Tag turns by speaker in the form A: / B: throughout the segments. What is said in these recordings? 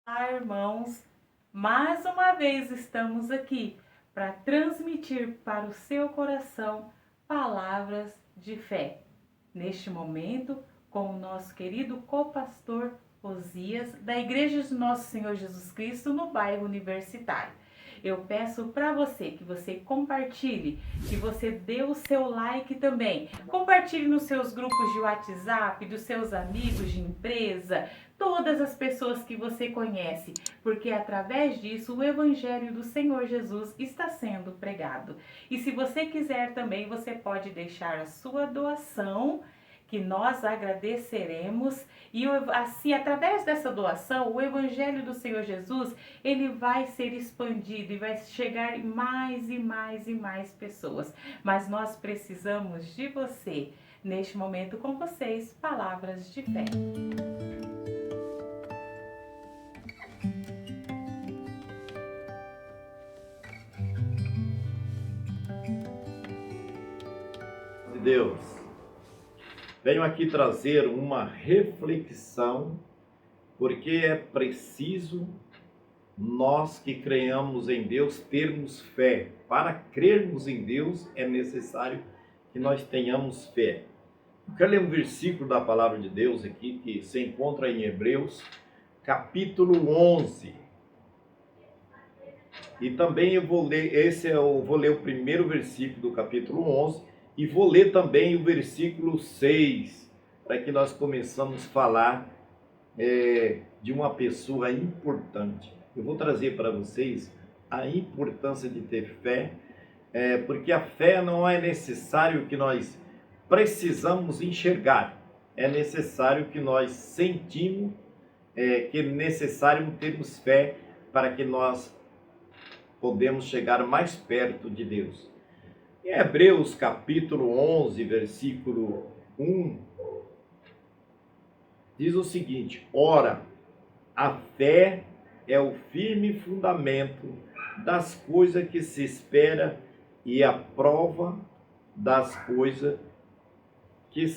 A: Olá, irmãos! Mais uma vez estamos aqui para transmitir para o seu coração palavras de fé. Neste momento, com o nosso querido copastor Osias, da Igreja de Nosso Senhor Jesus Cristo, no bairro Universitário. Eu peço para você que você compartilhe, que você dê o seu like também. Compartilhe nos seus grupos de WhatsApp, dos seus amigos de empresa, todas as pessoas que você conhece, porque através disso o Evangelho do Senhor Jesus está sendo pregado. E se você quiser também, você pode deixar a sua doação, que nós agradeceremos, e assim, através dessa doação, o Evangelho do Senhor Jesus, ele vai ser expandido e vai chegar em mais e mais e mais pessoas. Mas nós precisamos de você. Neste momento com vocês, palavras de fé.
B: De Deus, venho aqui trazer uma reflexão, porque é preciso nós que creiamos em Deus termos fé. Para crermos em Deus é necessário que nós tenhamos fé. Eu quero ler um versículo da palavra de Deus aqui que se encontra em Hebreus, capítulo 11. E também eu vou ler o primeiro versículo do capítulo 11 e vou ler também o versículo 6, para que nós começamos a falar de uma pessoa importante. Eu vou trazer para vocês a importância de ter fé, porque a fé não é necessário que nós precisamos enxergar, é necessário que nós sentimos, que é necessário termos fé para que nós podemos chegar mais perto de Deus. Em Hebreus capítulo 11, versículo 1, diz o seguinte: ora, a fé é o firme fundamento das coisas que se espera e a prova das coisas que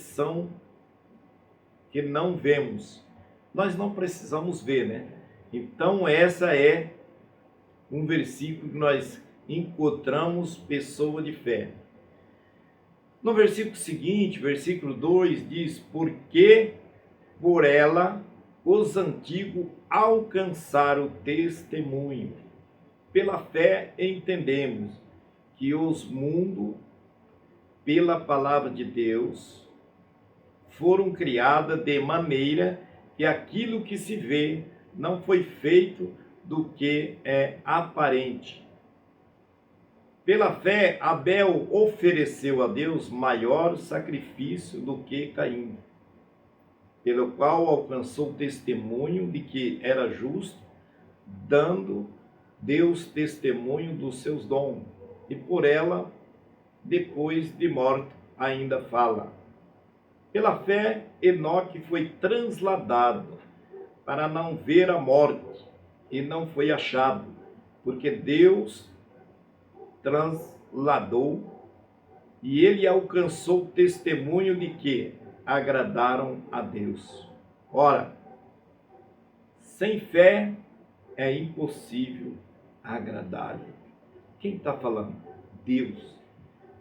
B: não vemos. Nós não precisamos ver, né? Então essa é um versículo que nós encontramos pessoa de fé. No versículo seguinte, versículo 2, diz: porque por ela os antigos alcançaram o testemunho. Pela fé entendemos que os mundos, pela palavra de Deus, foram criadas de maneira que aquilo que se vê não foi feito do que é aparente. Pela fé, Abel ofereceu a Deus maior sacrifício do que Caim, pelo qual alcançou testemunho de que era justo, dando Deus testemunho dos seus dons, e por ela, depois de morto, ainda fala. Pela fé, Enoque foi transladado para não ver a morte, e não foi achado, porque Deus transladou, e ele alcançou testemunho de que agradaram a Deus. Ora, sem fé é impossível agradar-lhe. Quem está falando? Deus.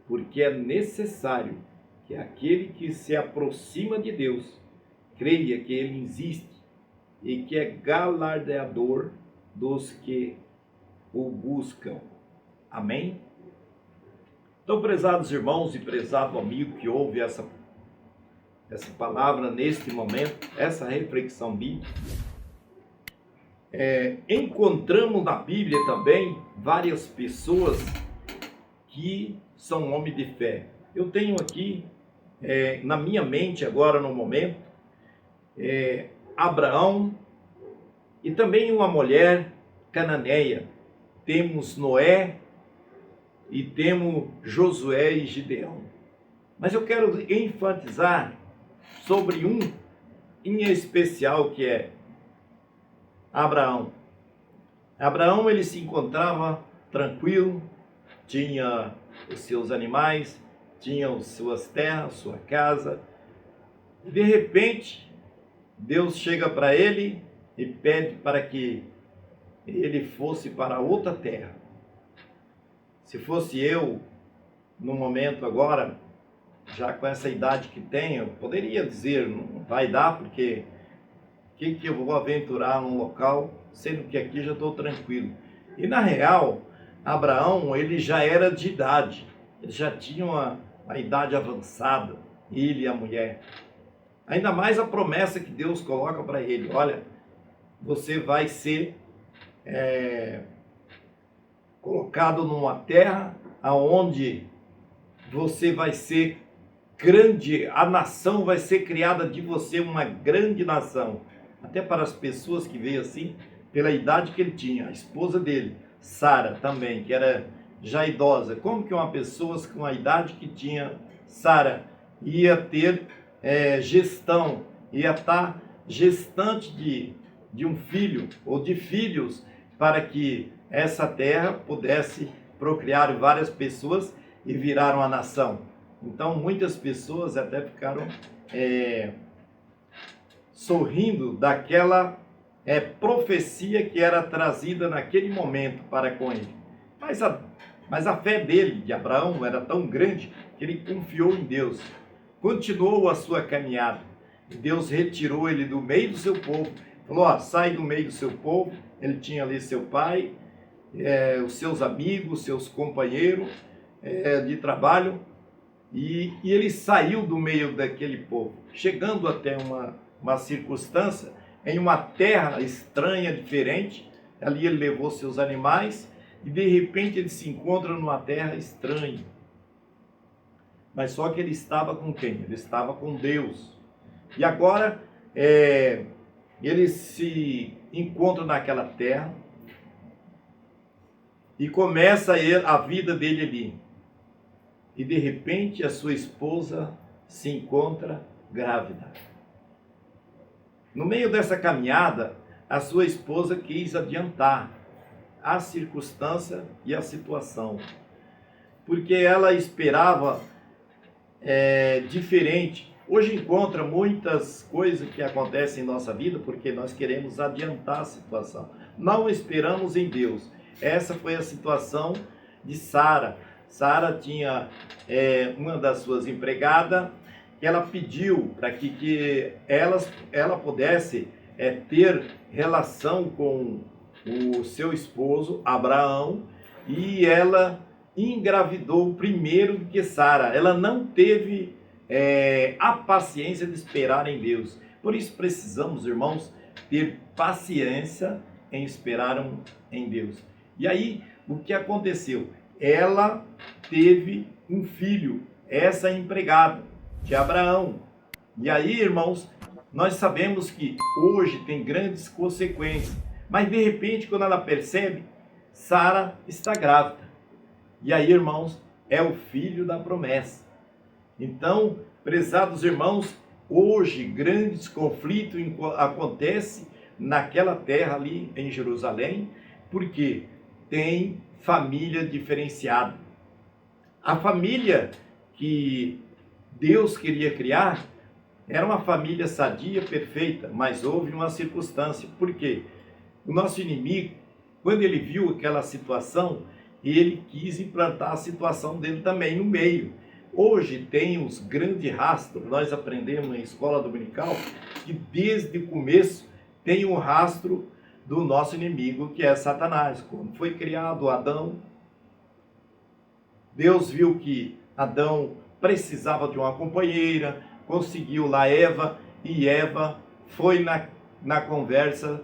B: Porque é necessário que aquele que se aproxima de Deus creia que ele existe e que é galardeador dos que o buscam. Amém? Então, prezados irmãos e prezado amigo que ouve essa palavra neste momento, essa reflexão bíblica, encontramos na Bíblia também várias pessoas que são homens de fé. Eu tenho aqui na minha mente agora no momento Abraão e também uma mulher cananeia. Temos Noé e temos Josué e Gideão. Mas eu quero enfatizar sobre um em especial, que é Abraão. Abraão, ele se encontrava tranquilo, tinha os seus animais, tinha as suas terras, sua casa. E de repente, Deus chega para ele e pede para que ele fosse para outra terra. Se fosse eu, no momento agora, já com essa idade que tenho, eu poderia dizer, não vai dar, porque que eu vou aventurar num local, sendo que aqui já estou tranquilo. E na real, Abraão, ele já era de idade, ele já tinha uma idade avançada, ele e a mulher. Ainda mais a promessa que Deus coloca para ele: olha, você vai ser colocado numa terra aonde você vai ser grande, a nação vai ser criada de você, uma grande nação. Até para as pessoas que veio assim, pela idade que ele tinha, a esposa dele, Sara também, que era já idosa. Como que uma pessoa com a idade que tinha Sara ia ter gestão, ia estar gestante de um filho ou de filhos, para que essa terra pudesse procriar várias pessoas e virar uma nação? Então muitas pessoas até ficaram sorrindo daquela profecia que era trazida naquele momento para com ele. Mas a fé dele, de Abraão, era tão grande que ele confiou em Deus. Continuou a sua caminhada. Deus retirou ele do meio do seu povo. Falou: sai do meio do seu povo. Ele tinha ali seu pai, os seus amigos, seus companheiros de trabalho. E ele saiu do meio daquele povo, chegando até uma circunstância, em uma terra estranha, diferente. Ali ele levou seus animais e de repente ele se encontra numa terra estranha. Mas só que ele estava com quem? Ele estava com Deus. E agora ele se encontra naquela terra e começa a vida dele ali. E de repente a sua esposa se encontra grávida. No meio dessa caminhada, a sua esposa quis adiantar a circunstância e a situação, porque ela esperava diferente. Hoje encontra muitas coisas que acontecem em nossa vida porque nós queremos adiantar a situação. Não esperamos em Deus. Essa foi a situação de Sara. Sara tinha uma das suas empregadas, que ela pediu para que ela pudesse ter relação com o seu esposo, Abraão, e ela engravidou primeiro do que Sara. Ela não teve a paciência de esperar em Deus. Por isso precisamos, irmãos, ter paciência em esperar em Deus. E aí, o que aconteceu? Ela teve um filho, essa empregada de Abraão. E aí, irmãos, nós sabemos que hoje tem grandes consequências. Mas de repente, quando ela percebe, Sara está grávida. E aí, irmãos, é o filho da promessa. Então, prezados irmãos, hoje grandes conflitos acontecem naquela terra ali em Jerusalém, porque tem família diferenciada. A família que Deus queria criar era uma família sadia, perfeita, mas houve uma circunstância. Por quê? O nosso inimigo, quando ele viu aquela situação, ele quis implantar a situação dele também no meio. Hoje tem os grandes rastros, nós aprendemos na escola dominical, que desde o começo tem um rastro do nosso inimigo, que é Satanás. Quando foi criado Adão, Deus viu que Adão precisava de uma companheira, conseguiu lá Eva, e Eva foi na conversa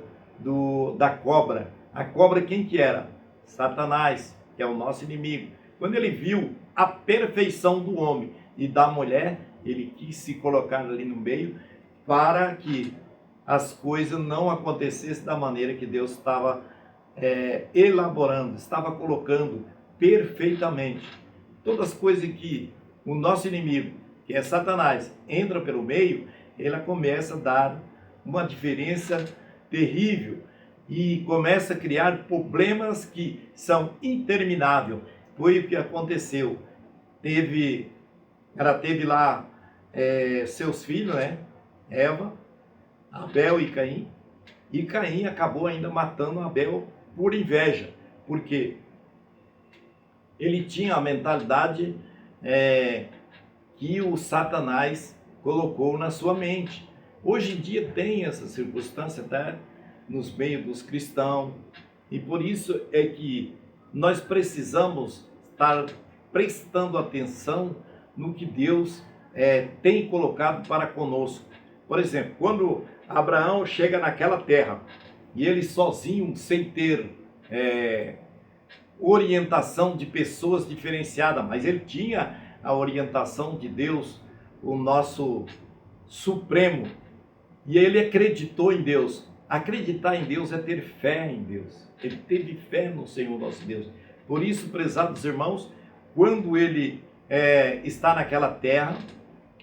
B: da cobra. A cobra quem que era? Satanás, que é o nosso inimigo. Quando ele viu a perfeição do homem e da mulher, ele quis se colocar ali no meio para que as coisas não acontecessem da maneira que Deus estava elaborando, estava colocando perfeitamente. Todas as coisas que o nosso inimigo, que é Satanás, entra pelo meio, ela começa a dar uma diferença terrível e começa a criar problemas que são intermináveis. Foi o que aconteceu. Ela teve lá seus filhos, né? Eva, Abel e Caim. E Caim acabou ainda matando Abel por inveja, porque ele tinha a mentalidade que o Satanás colocou na sua mente. Hoje em dia tem essa circunstância, tá? Nos meios dos cristãos, e por isso é que nós precisamos estar prestando atenção no que Deus tem colocado para conosco. Por exemplo, quando Abraão chega naquela terra e ele sozinho, sem ter orientação de pessoas diferenciadas, mas ele tinha a orientação de Deus, o nosso Supremo, e ele acreditou em Deus. Acreditar em Deus é ter fé em Deus. Ele teve fé no Senhor nosso Deus. Por isso, prezados irmãos, quando ele está naquela terra,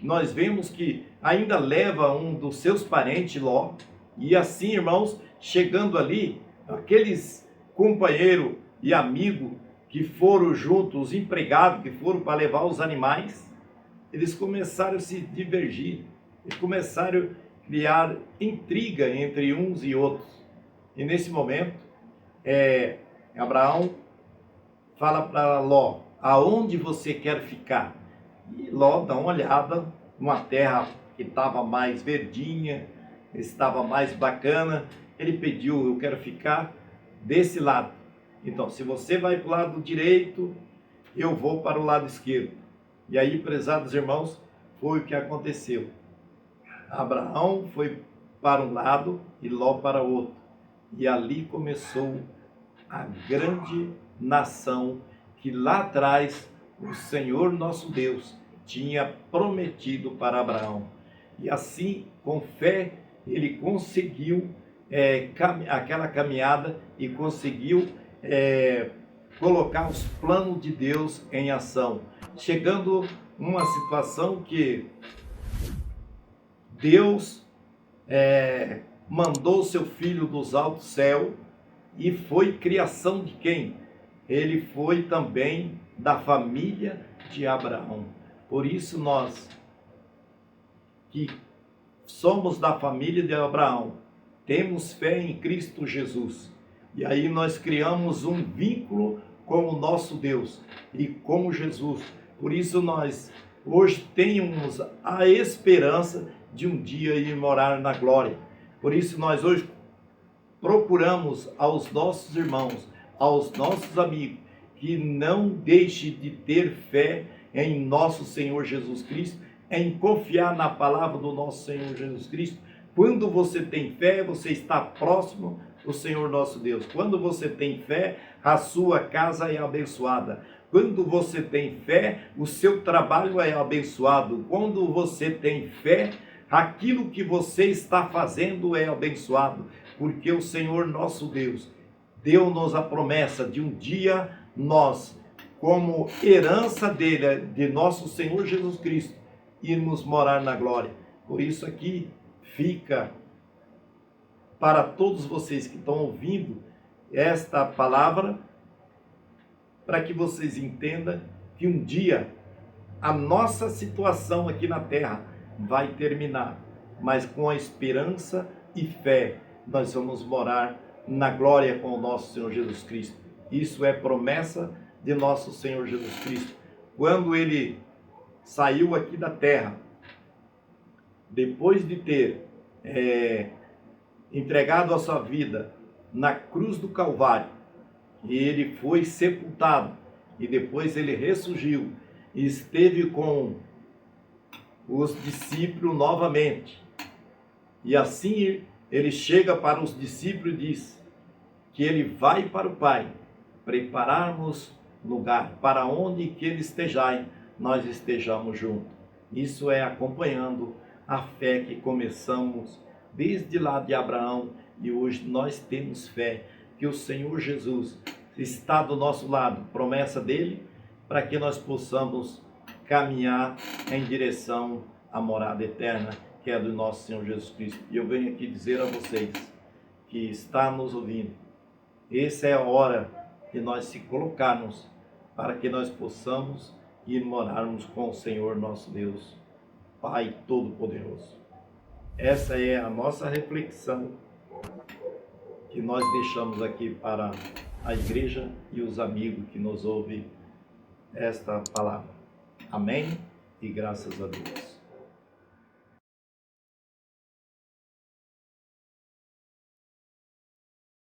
B: nós vemos que ainda leva um dos seus parentes, Ló, e assim, irmãos, chegando ali, aqueles companheiros e amigos que foram juntos, os empregados que foram para levar os animais, eles começaram a se divergir, eles começaram a criar intriga entre uns e outros. E nesse momento, Abraão fala para Ló: aonde você quer ficar? E Ló dá uma olhada numa terra que estava mais verdinha, estava mais bacana. Ele pediu: eu quero ficar desse lado. Então, se você vai para o lado direito, eu vou para o lado esquerdo. E aí, prezados irmãos, foi o que aconteceu. Abraão foi para um lado e Ló para o outro. E ali começou a grande nação que lá atrás o Senhor nosso Deus tinha prometido para Abraão. E assim, com fé, ele conseguiu aquela caminhada e conseguiu colocar os planos de Deus em ação. Chegando uma situação que Deus mandou seu filho dos altos céus, e foi criação de quem? Ele foi também da família de Abraão. Por isso nós, que somos da família de Abraão, temos fé em Cristo Jesus. E aí nós criamos um vínculo com o nosso Deus e com Jesus. Por isso nós hoje temos a esperança de um dia ir morar na glória. Por isso nós hoje procuramos aos nossos irmãos, aos nossos amigos, que não deixem de ter fé em nosso Senhor Jesus Cristo, em confiar na palavra do nosso Senhor Jesus Cristo. Quando você tem fé, você está próximo do Senhor nosso Deus. Quando você tem fé, a sua casa é abençoada. Quando você tem fé, o seu trabalho é abençoado. Quando você tem fé, aquilo que você está fazendo é abençoado. Porque o Senhor nosso Deus deu-nos a promessa de um dia nós, como herança dele, de nosso Senhor Jesus Cristo, irmos morar na glória. Por isso aqui fica para todos vocês que estão ouvindo esta palavra, para que vocês entendam que um dia a nossa situação aqui na terra vai terminar, mas com a esperança e fé nós vamos morar na glória com o nosso Senhor Jesus Cristo. Isso é promessa de nosso Senhor Jesus Cristo. Quando ele saiu aqui da terra, depois de ter entregado a sua vida na cruz do Calvário, e ele foi sepultado, e depois ele ressurgiu, e esteve com os discípulos novamente. E assim ele chega para os discípulos e diz que ele vai para o Pai, prepararmos lugar para onde que ele esteja, nós estejamos juntos. Isso é acompanhando a fé que começamos desde lá de Abraão, e hoje nós temos fé que o Senhor Jesus está do nosso lado, promessa dele, para que nós possamos caminhar em direção à morada eterna, que é do nosso Senhor Jesus Cristo. E eu venho aqui dizer a vocês que está nos ouvindo, essa é a hora de nós se colocarmos para que nós possamos ir morarmos com o Senhor nosso Deus, Pai Todo-Poderoso. Essa é a nossa reflexão que nós deixamos aqui para a igreja e os amigos que nos ouvem esta palavra. Amém e graças a Deus.